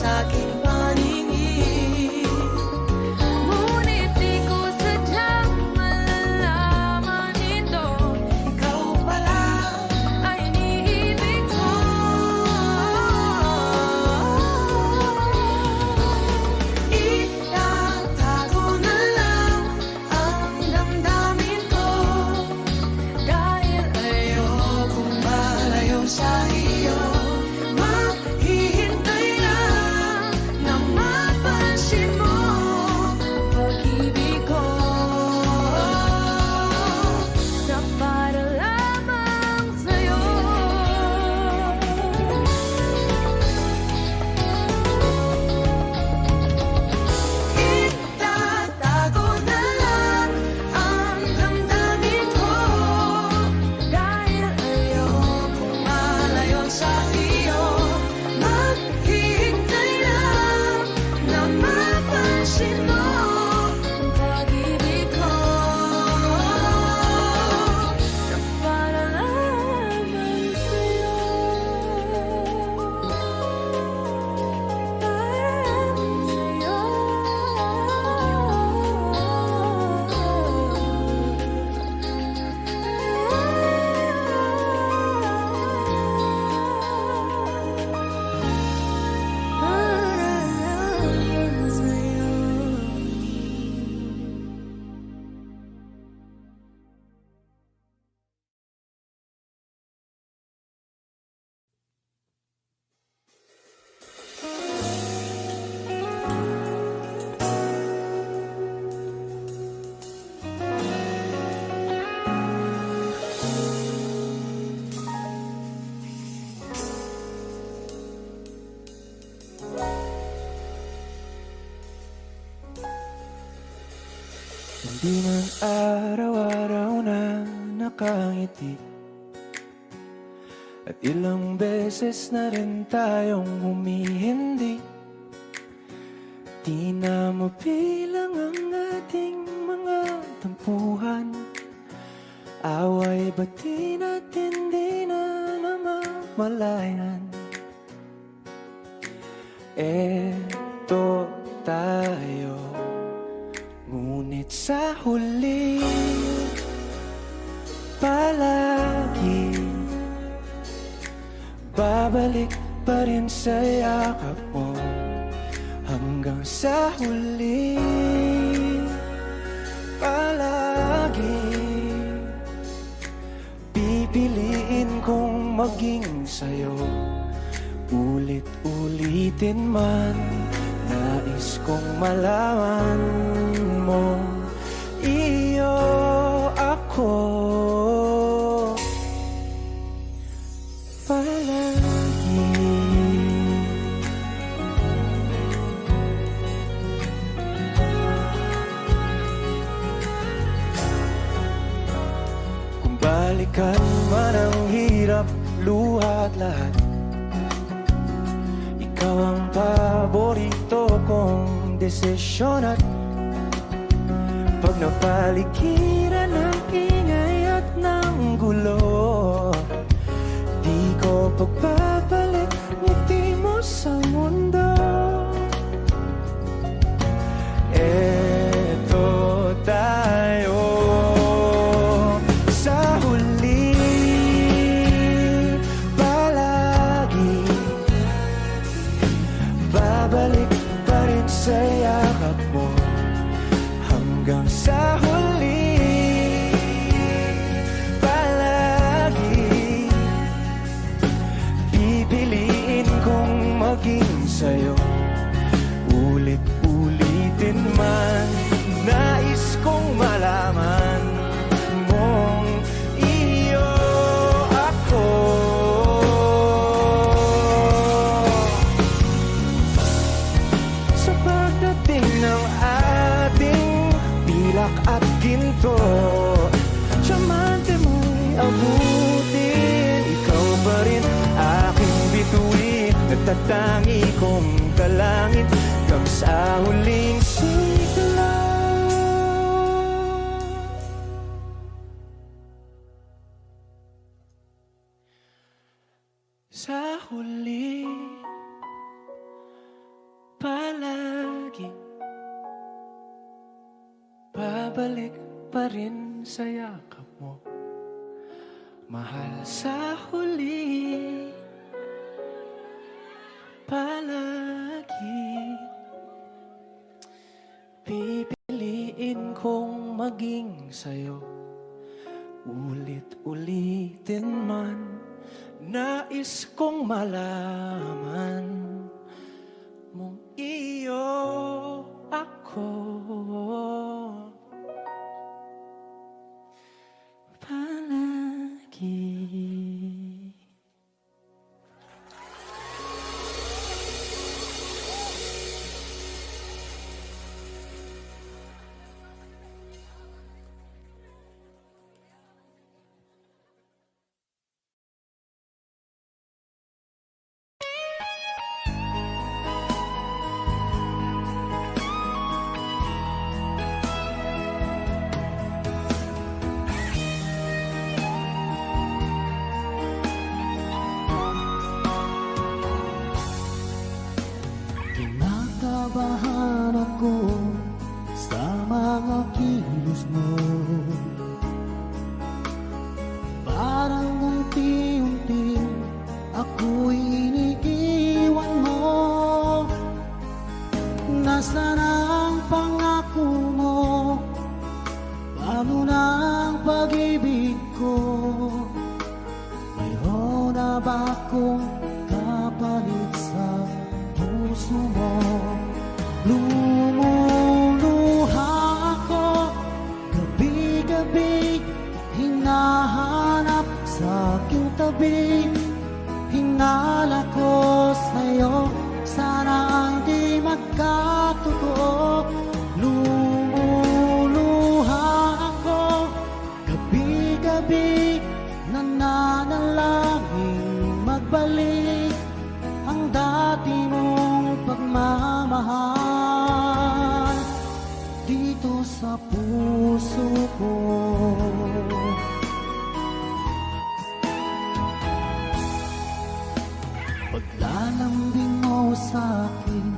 aking paningin. Ngunit di ko sadyang malalaman ito, ikaw pala ay iniibig ko. Itatago na lang ang damdamin ko, dahil ayokong malayo sa iyo. Maghihintay lang na mapansin mo ang pag-ibig ko, na para lamang sa'yo. Itatago na lang ang damdamin ko, dahil ayokong malayo sa iyo. Maghihintay lang na mapansin mo ang pag-ibig ko, na para lamang sa'yo. Hindi man araw-araw na nakangiti, at ilang beses na rin tayong humihindi. Di na mabilang ang ating mga tampuhan, away bati natin di na namamalayan. Eto tayo, ngunit sa huli palagi babalik pa rin sa yakap mo. Hanggang sa huli palagi pipiliin kong maging sa'yo. Ulit-ulitin man, nais kong malaman mo, iyo ako palagi. Kung balikan man ang hirap, luha at lahat, ikaw ang paborito kong desisyon. At pag napaligiran ng ingay at ng gulo, di ko pagbabalik ngiti mo sa mundo. Eto tayo sa huli palagi, babalik pa rin sa yakap mo. Hanggang sa huli palagi pipiliin kong maging sa'yo. Ulit-ulitin man, nais kong malaman mong iyo ako. Sa pagdating ng ating pilak at ginto, tiyamante mo'y abutin. Ikaw pa rin aking bituin, nagtatangi kong kalangit hanggang sa huling sigla. Sa huli palagi. Babalik pa rin sa yakap mo, mahal sa huli. Palagi pipiliin kong maging sa'yo, ulit-ulitin man. Nais kong malaman mong iyo ako. Palagi. Kinakabahan ako sa mga kilos mo, parang unti-unti ako'y iniiwan mo. Nasaan ang pangako mo? Paano na ang pag-ibig ko? Mayroon na ba akong kapalit sa puso mo? Lumuluha ako gabi-gabi, hinahanap sa aking tabi. Hinala ko sa'yo, sana hindi magkatotoo. Lumuluha ako gabi-gabi, nananalangin magbalik ang dati mong pagmamahal dito sa puso ko. Paglalambing mo sa'kin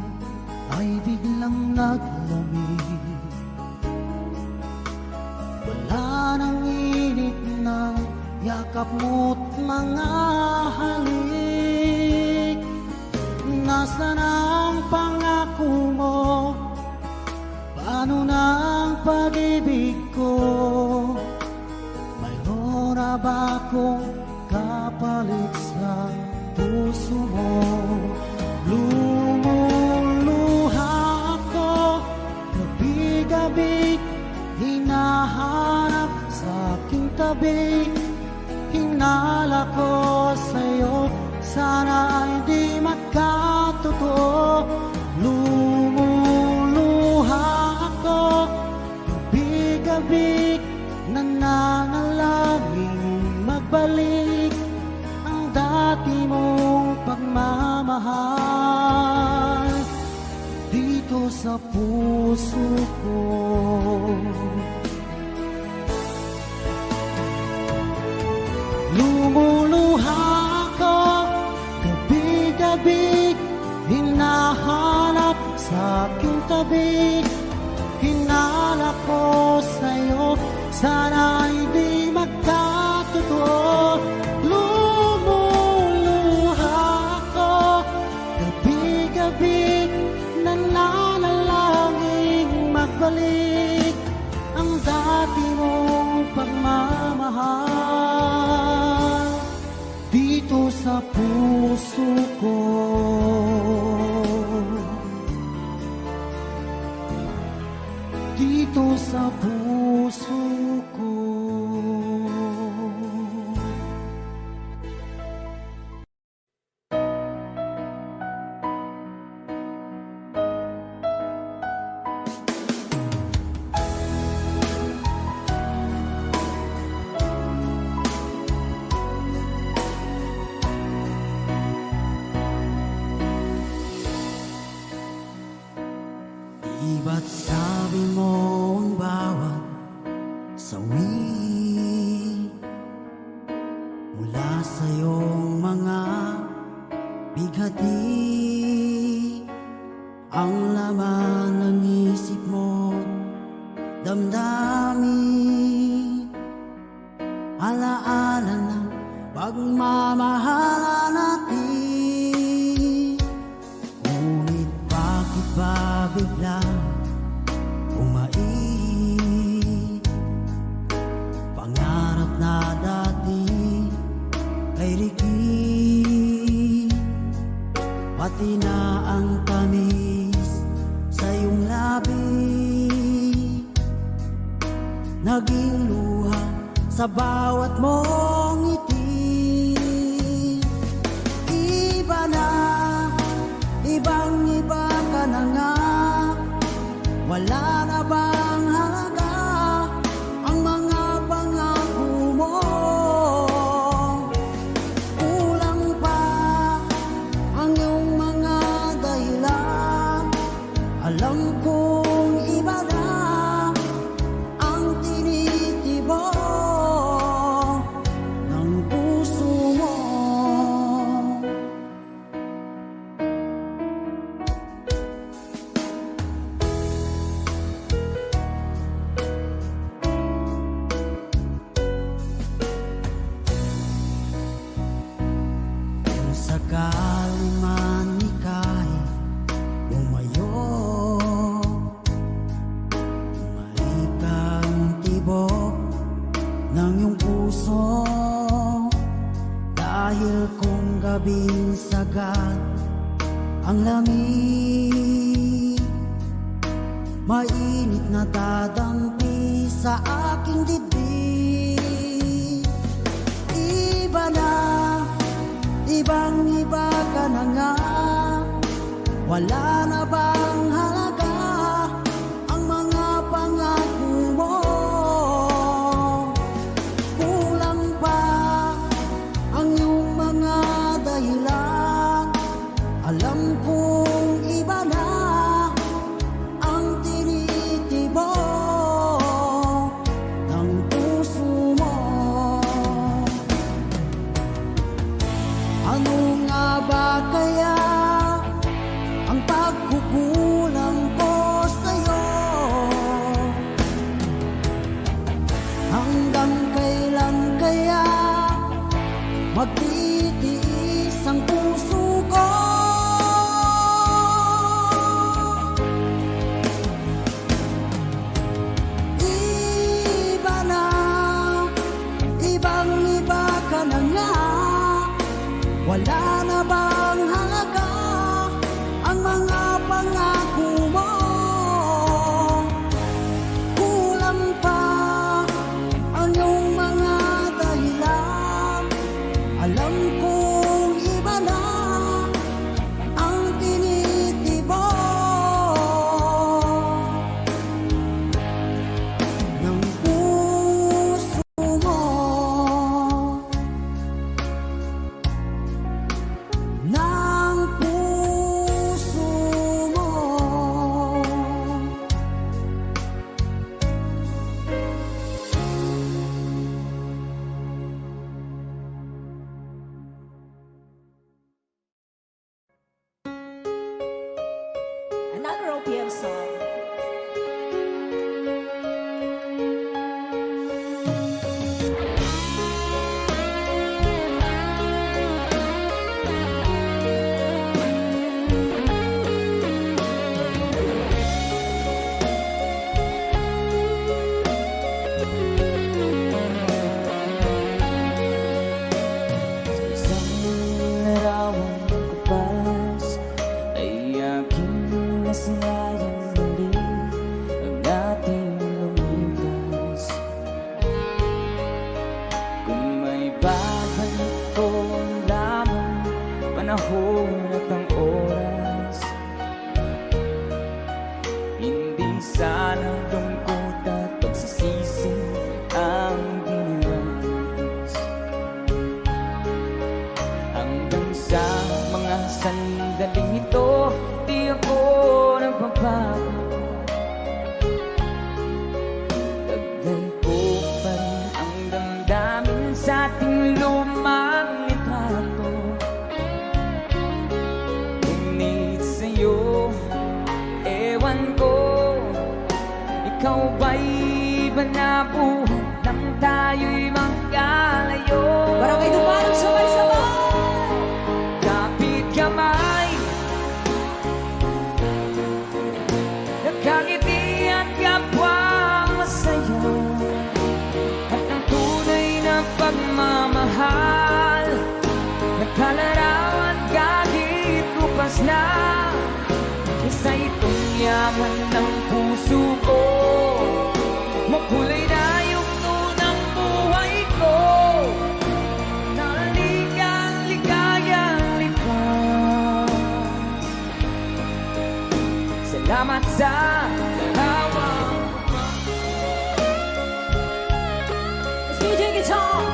ay biglang naglamig, wala nang init ng yakap mo't mga halik. Nasaan ang pangako mo? Paano na ang pag-ibig ko? Mayroon na ba akong kapalit sa puso mo? Lumuluha ako gabi-gabi, hinahanap sa aking tabi. Hinala ko sa'yo, sana hindi magkatotoo. Lumuluha ako gabi-gabi, nananalangin magbalik ang dati mong pagmamahal dito sa puso ko. Lumuluha ako gabi-gabi, hinahanap sa aking tabi. Hinala ko sa'yo, sana hindi magkatotoo. Lumuluha ako gabi-gabi, nananalangin magbalik ang dati mong pagmamahal dito sa puso ko. Dito sa puso ko. Di ba't sabi mo ang bawat sawi mula sa iyong mga bighati ang laman damdamin. Alaala ng pagmamahalan natin. Ngunit bakit ba biglang bumait? Pangarap na dati ay likid, pati na ang tamis sa iyong labi, naging luha sa bawat mong ngiti. Iba na, ibang iba ka na nga. Wala na bang halaga ang mga pangako mo? Kulang pa ang iyong mga dahilan. Alam kong iba na ang tinitibok ng puso mo. Kung sakali man ika'y umayo, malikang tibok ng iyong puso. Dahil kung gabing sagad ang lamig, mainit na dadampi sa aking dibdib. Iba na, ibang iba ka na nga. Wala na bang halaga ang mga pangako mo? Kulang pa ang iyong mga dahilan. Alam kong iba na ang tinitibok ng puso mo. Ano nga ba kaya ang pagkukulang ko sa'yo? Hanggang kailan kaya magtitiis ang puso ko? Iba na, ibang iba ka na nga. Wala na bang halaga ang mga pangako mo? Kulang pa ang iyong mga dahilan. Alam kong iba na ang tinitibok ng puso mo. Ng puso mo. Another OPM song. Isang larawang kaparas ay aking nasayang muli ang ating lumipas. Kung may babalik ko lamang panahon at ang oras, hindi sana lungkot at pagsisisi ang diniras. Hanggang sa mga sandaling ito, di ako nagbabago. Taglay ko pa rin ang damdamin sa ating lumang litrato. Ngunit sa'yo, ewan ko, Ikaw ba'y banabuhan nang tayo'y magkalayo? Barangay Dumarang sabay-sabay. Kapit kamay, nakangiti at kapwang masaya, at ang tunay na pagmamahal, nakalarawan kahit lupas na. Isa itong yaman ng puso ko, makulay na yugto ng buhay ko, naligang ligayang lipas. Salamat sa larawan. Let's DJ guitar.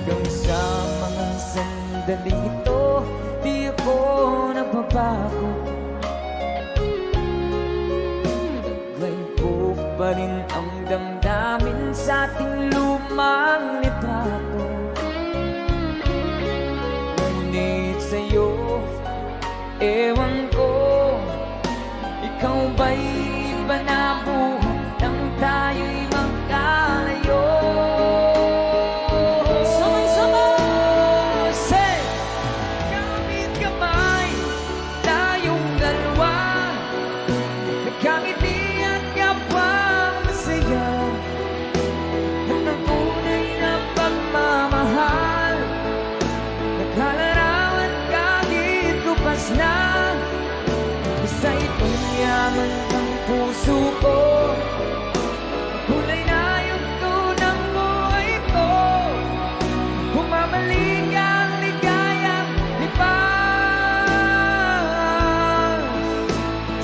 Hanggang sa mga sandaling ito, di ako nagbabago. Taglay ko pa rin ang damdamin sa ating lumang litrato. Ngunit sa'yo, ewan ko, ikaw ba'y banabuhan nang tayo'y magkalayo? Nakangiti at kapwang masaya, at ang tunay na pagmamahal, naglalarawan kahit lupas na. Isa itong yaman ng puso ko, kulay na yugto ng buhay ko, bumabalik ang ligayang lipas.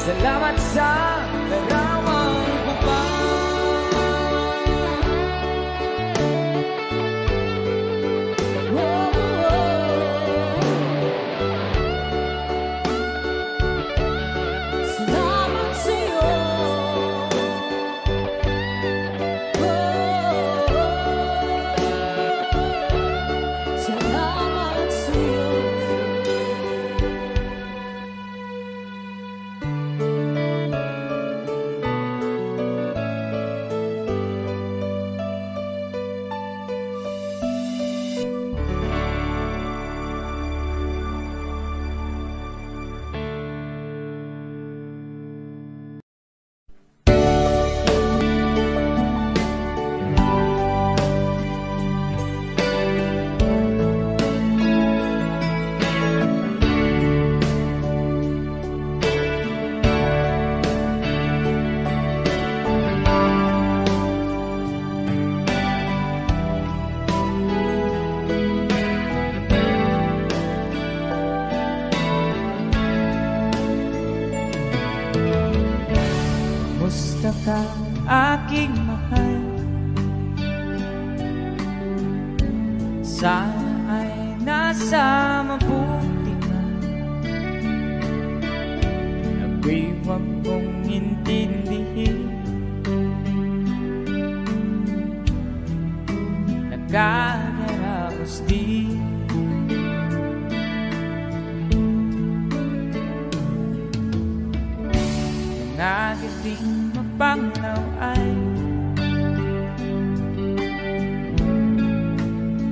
Salamat sa larawan ko pa. Salamat sa'yo. Salamat sa'yo. Musta ka, aking mahal? Sana ay nasa mabuti ka. Ako'y huwag mong intindihin, nagkagaraos di. Nangagaling mapanglaw ay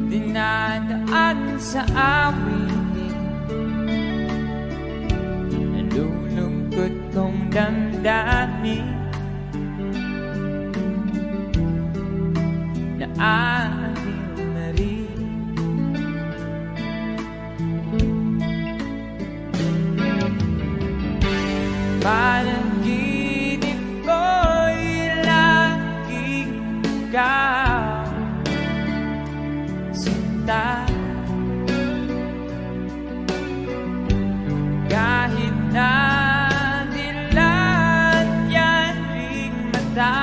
dinadaan sa awitin, nalulungkot kong damdamin na aaliw na rin. Panaginip ko'y laging ikaw sinta, kahit na dilat yan ring mata.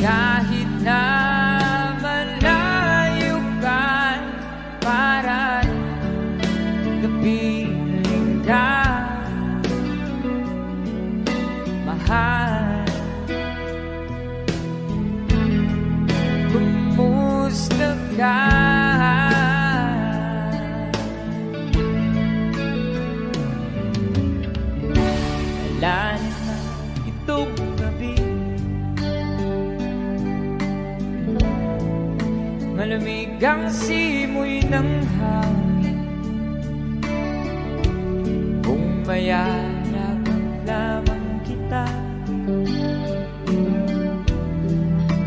Kahit na malayo ka, parang kapiling ka. mahal. Kumusta ka? Wala na itong gabi, malamig ang simoy ng hangin. Kung mayarap lamang kita,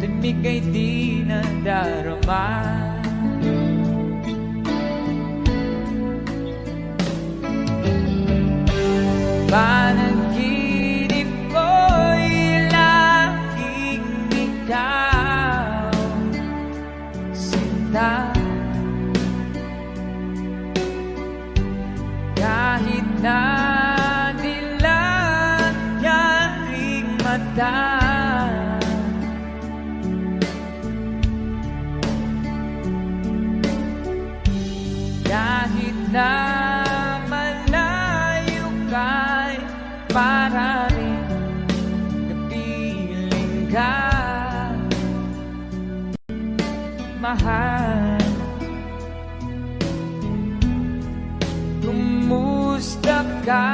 lamig ay di nadarama. Panaginip ko'y laging ikaw, sinta. Kahit na dilat yaring mata, kahit na malayo ka'y para rin napiling ka, mahal. Kumusta ka?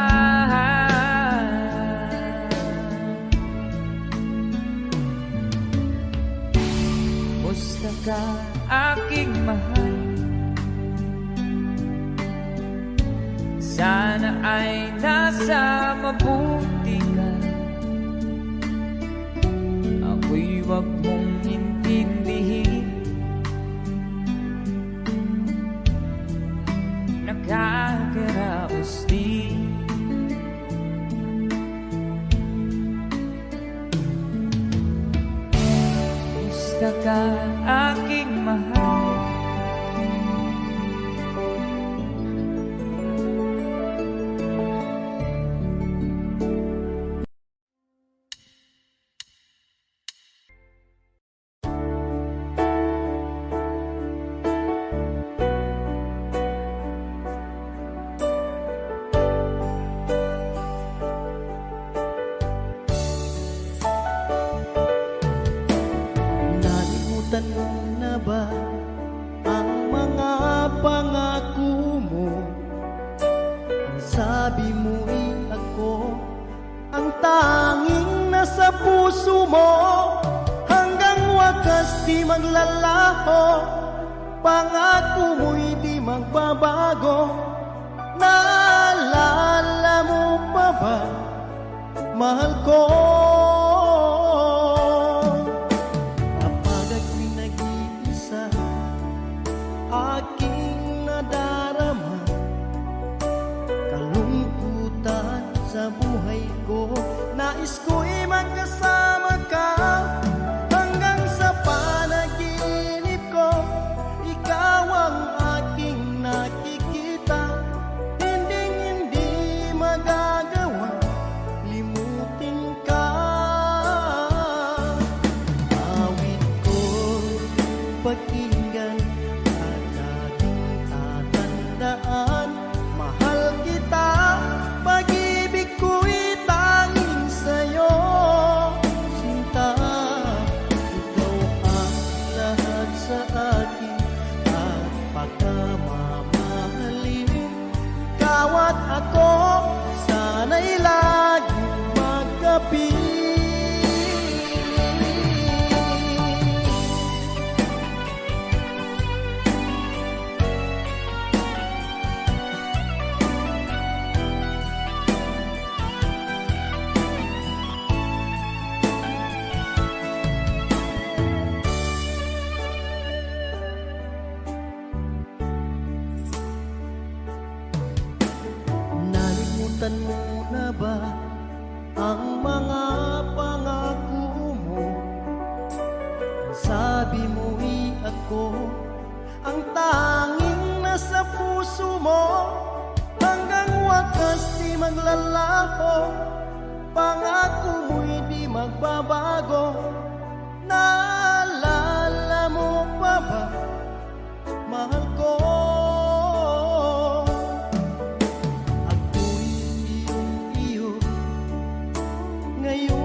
Kumusta ka, aking mahal? Sana ay nasa mabuti ka. Ako'y wag mong intindihin, nakakaraos din. Kumusta ka, aking mahal? Nalimutan mo na ba ang mga pangako mo? Ang sabi mo'y ako ang tanging nasa puso mo, hanggang wakas di maglalaho. Pangako mo'y di magbabago. Naalala mo pa ba, mahal ko? Kapag ako'y nag-iisa, aking nadarama kalungkutan sa buhay ko. Nais ko'y magkasama ka, hanggang sa panaginip ko. Ikaw ang aking nakikita, hindi magagawa limutin ka. Awit ko pakinggan at laging tatandaan, mahal kita, pag-ibig ko'y tanging sa'yo. Sinta, ikaw ang lahat sa akin at pagkamamahalin. Ikaw at ako, sana'y laging magkapit. Nalimutan mo na ba ang mga pangako mo? Ang sabi mo'y ako ang tanging nasa puso mo, hanggang wakas di maglalaho. Pangako mo'y di magbabago. Naalala mo pa ba, mahal ko? Ako'y iyong-iyo ngayon.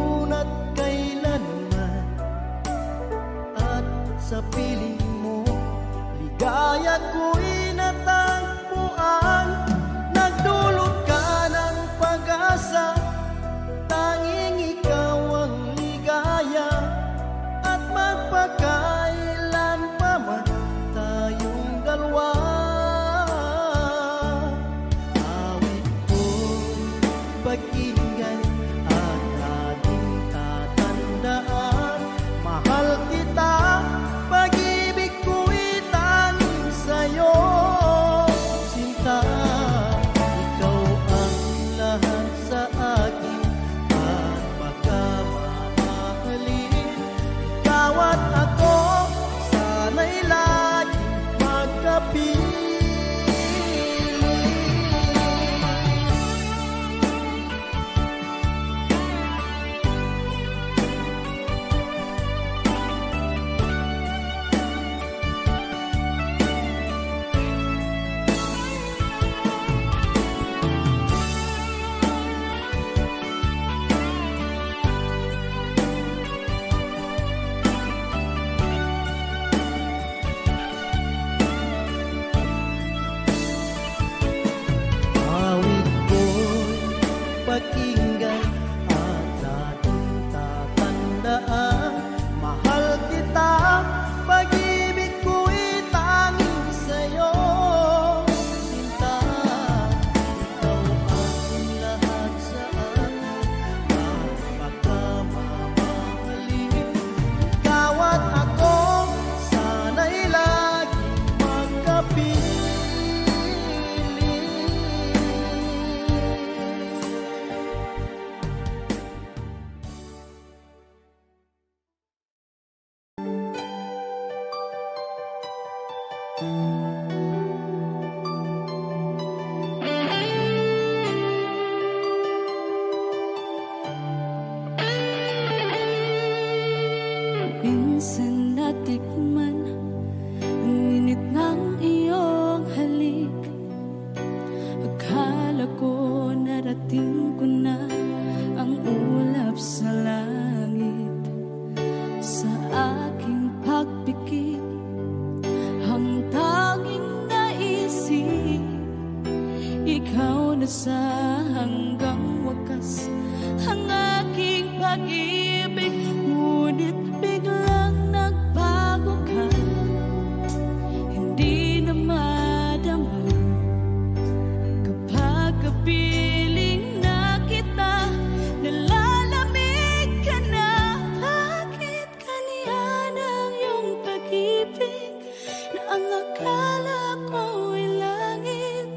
narating ko na ang ulap sa langit. Sa aking pagpikit, ang tanging naisip, ikaw na sa hanggang wakas ang aking pag-ibig. Ngunit biglang nagbago ka, hindi na madama kapag kapiling na kita, nalalamig ka na. Bakit kaniyan ang iyong pag-ibig na ang akala ko ay langit?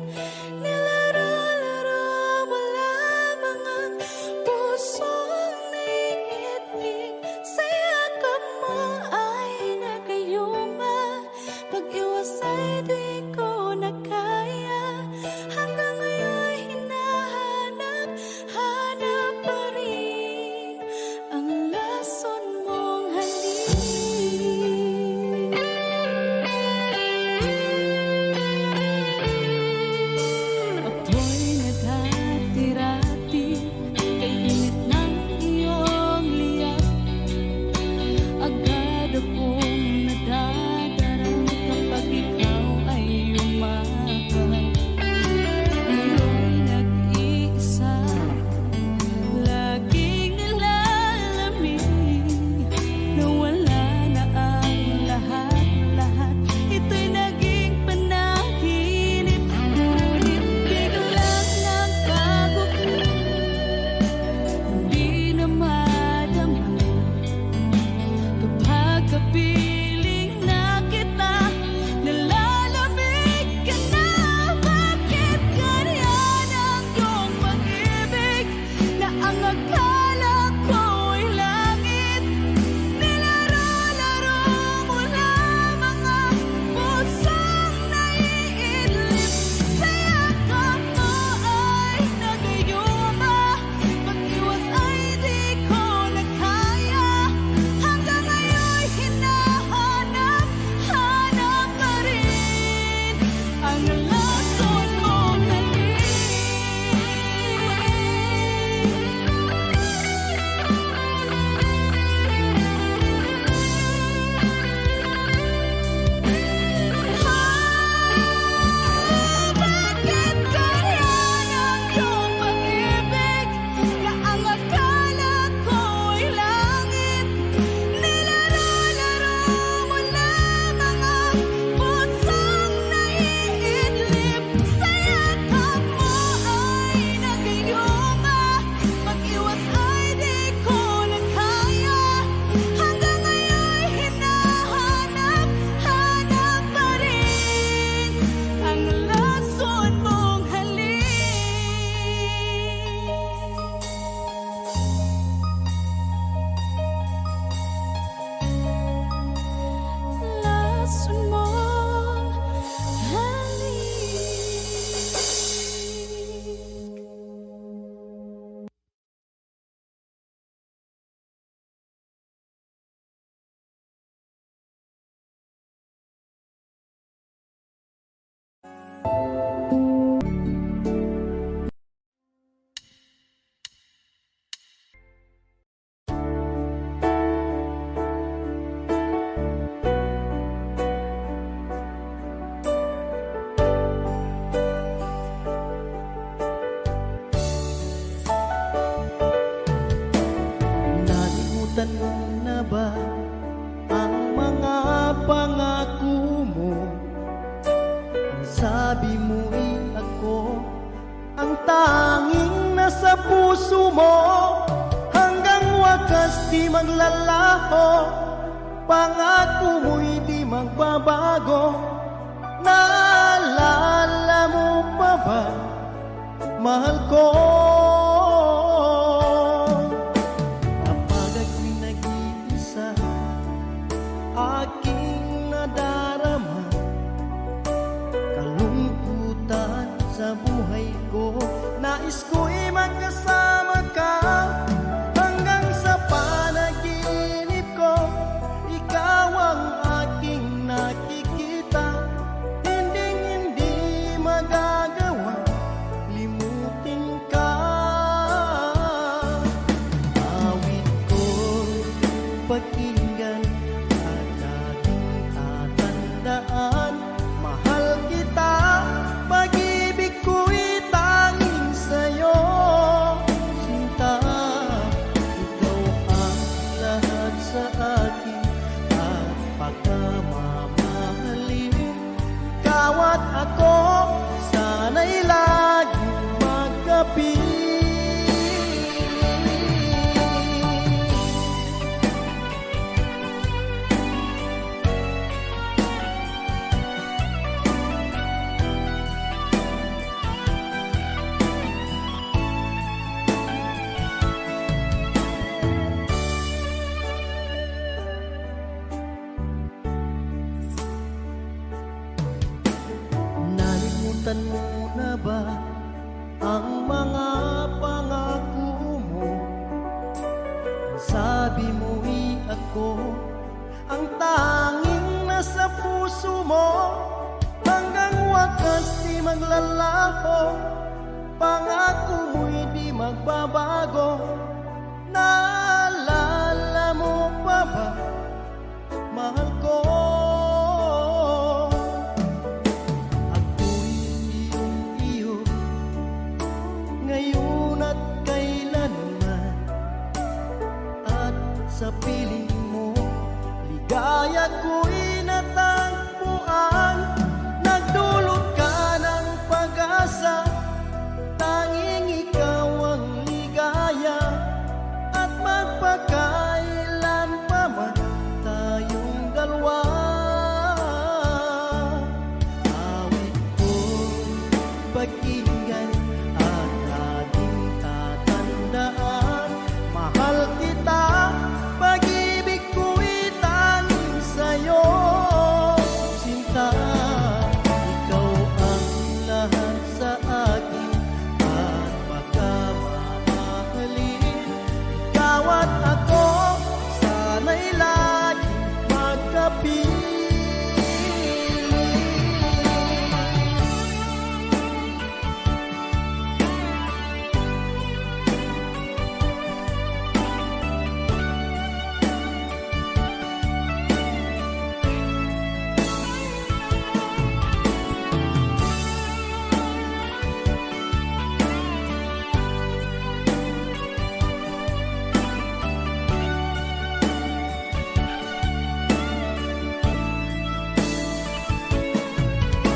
Nilaro-laro mo lamang ang pusong naiinig. Sa yakap mo ay nagayuma, pag-iwas ay di ko na kaya. Hanggang ngayon hinahanap pa rin ang lason mong halik. Ako'y naghatirati kay init ng iyong liyak. Agad akong nadadarang kapag ikaw ay umaga. Ngayon nag-iisa, laging nilalamig, nawala na ang lahat-lahat. Ito'y naging panaginip, ngunit biglang nagbago ka, hindi na madama kapag kapiling na kita, nalalamig ka na. Bakit ganyan ang iyong pag-ibig na ang akala ko ay langit? Nilaro-laro mo lamang ang pusong naiidlip. Sa yakap mo ay nagayuma, pag-iwas ay di ko na kaya. Hanggang ngayon hinahanap pa rin ang lason mong halik. Bakit ganyan ang iyong pag-ibig na ang akala ko ay langit? Nilaro-laro mo lamang ang pusong naiidlip. Sa yakap mo ay nagayuma, pag-iwas ay di ko na kaya. Hanggang ngayon hinahanap pa rin ang lason mong halik. Lason mong halik. Nalimutan mo na ba ang mga pangako mo? Ang sabi mo'y ako ang tanging nasa puso mo. Hanggang wakas di maglalaho, pangako mo'y di magbabago. Naalala mo pa ba, mahal ko? Kapag ako'y nag-iisa, aking nadarama kalungkutan sa buhay ko. Nais ko'y magkasama ka hanggang sa panaginip ko. Ikaw ang aking nakikita, hinding-hindi magagawa limutin ka. pakinggan at laging tatandaan. Mahal kita, pag-ibig ko'y tanging sa'yo, sinta. Ikaw ang lahat sa akin at pagkamamahalin. Ikaw at ako, sana'y laging magkapiling.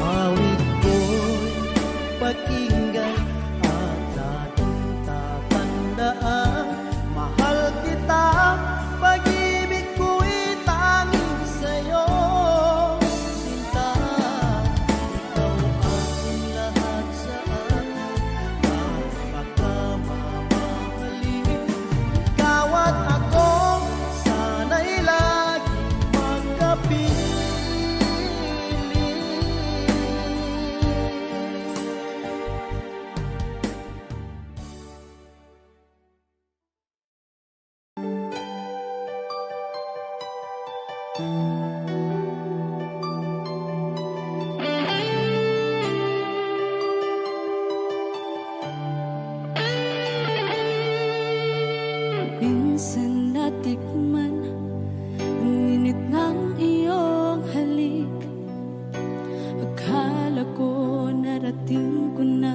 Awit ko'y pakinggan at laging tatandaan. Mahal kita, pag-ibig ko'y tanging sa'yo, sinta. Ikaw ang lahat sa akin at pagkamamahalin. Ikaw at ako, sana'y laging magkapiling. Minsan natikman ang init ng iyong halik. Akala ko narating ko na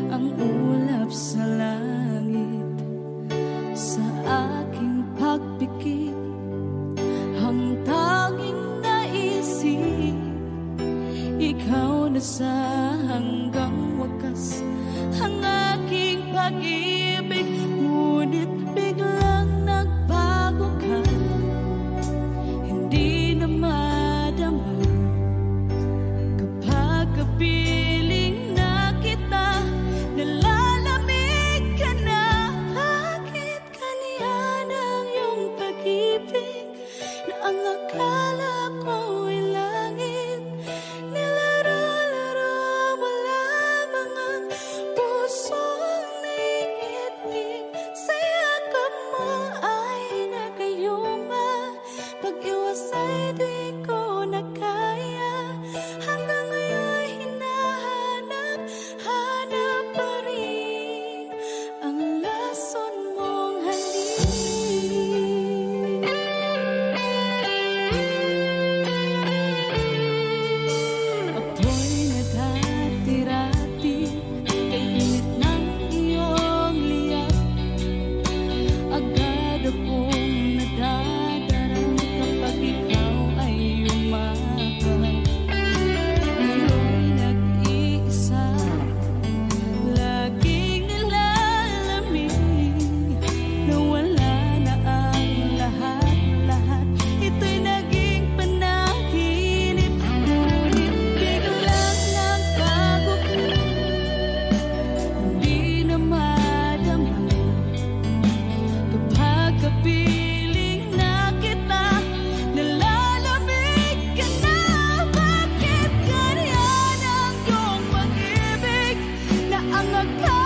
ang ulap sa langit. Sa aking pagpikit, ang tanging naisip, ikaw na sa hanggang wakas ang aking pag-ibig. Ngunit biglang nagbago ka, hindi na madama kapag kapiling na kita. Nalalamig ka na, bakit kaniya ng iyong pag-ibig na ang akala ko'y langit? Nilaro-laro mo lamang ang pusong naiinig. Sa yakap mo ay nagayuma, pag-iwas ay di ko na kaya. Hanggang ngayon hinahanap pa rin ang lason mong halik. Ako'y nadati-rati kay init ng iyong liyak. Agad akong nadadarang kapag ikaw ay umakyat. Ngayon nag-iisa, laging nilalamig, nawala na ang lahat-lahat. Ito'y naging panaginip, ngunit biglang nagbago ka, hindi na madama kapag kapiling na kita. Nalalamig ka na, bakit ganyan ang iyong pag-ibig na ang akala